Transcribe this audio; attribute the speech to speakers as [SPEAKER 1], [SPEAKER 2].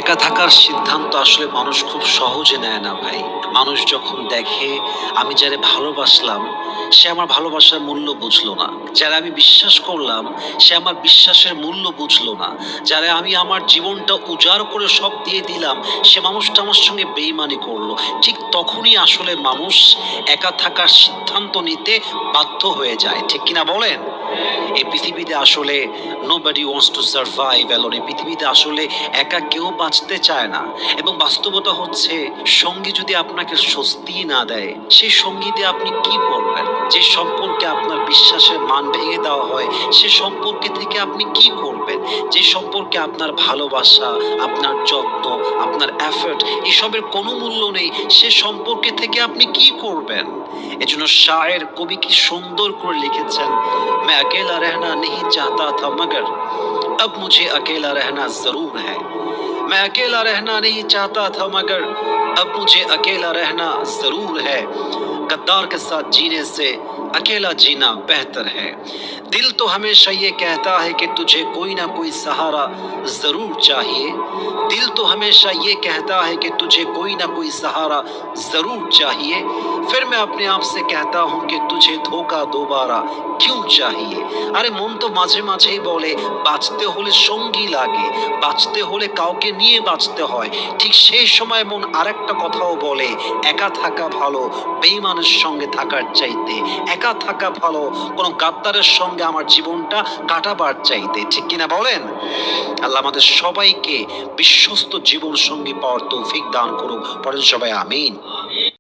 [SPEAKER 1] একা থাকার সিদ্ধান্ত আসলে মানুষ খুব সহজে নেয় না ভাই। মানুষ যখন দেখে আমি যারে ভালোবাসলাম, সে আমার ভালোবাসার মূল্য বুঝলো না। যারে আমি বিশ্বাস করলাম, সে আমার বিশ্বাসের মূল্য বুঝলো না। যারে আমি আমার জীবনটা উজাড় করে সব দিয়ে দিলাম, সে মানুষটা আমার সঙ্গে বেইমানি করলো। ঠিক তখনই আসলে মানুষ একা থাকার সিদ্ধান্ত নিতে বাধ্য হয়ে যায়। ঠিক কিনা বলেন? এই পৃথিবীতে আসলে nobody wants to survive alone. এই পৃথিবীতে আসলে একা কেউ বাঁচতে চায় না। এবং বাস্তবতা হচ্ছে, সঙ্গী যদি আপনাকে স্বস্তি না দেয়, সেই সঙ্গী দিয়ে আপনি কি করবেন? যে সম্পর্কে আপনার বিশ্বাসের মান ভেঙে দেওয়া হয়, সে সম্পর্কে থেকে আপনি কি করবেন? যে সম্পর্কে আপনার ভালোবাসা, আপনার যত্ন, আপনার এফর্ট এসবের কোনো মূল্য নেই, সে সম্পর্কে থেকে আপনি কি করবেন? এজন্য শায়ের কবি কি সুন্দর করে লিখেছেন, मैं अकेला रहना नहीं चाहता था मगर अब मुझे अकेला रहना जरूर है। मैं अकेला रहना नहीं चाहता था मगर अब मुझे अकेला रहना जरूर है। गद्दार के साथ जीने से अकेला जीना बेहतर है। दिल तो हमेशा ये कहता है कि तुझे कोई ना कोई सहारा जरूर चाहिए। दिल तो हमेशा ये कहता है कि तुझे कोई ना कोई सहारा जरूर चाहिए। फिर मैं अपने आप से कहता हूँ कि तुझे धोखा दोबारा क्यों चाहिए। আরে মন তো মাঝে মাঝেই বলে বাঁচতে হলে সঙ্গী লাগে, বাঁচতে হলে কাউকে নিয়ে বাঁচতে হয়। ঠিক সেই সময় মন আরেকটা কথাও বলে, একা থাকা ভালো বেঈমানের সঙ্গে থাকার চাইতে, একা থাকা ভালো কোনো গাদ্দারের সঙ্গে আমার জীবনটা কাটাবার চাইতে। ঠিক কিনা বলেন? আল্লাহ আমাদের সবাইকে বিশ্বস্ত জীবন সঙ্গী পাওয়ার তৌফিক দান করুক। পড়েন সবাই আমিন।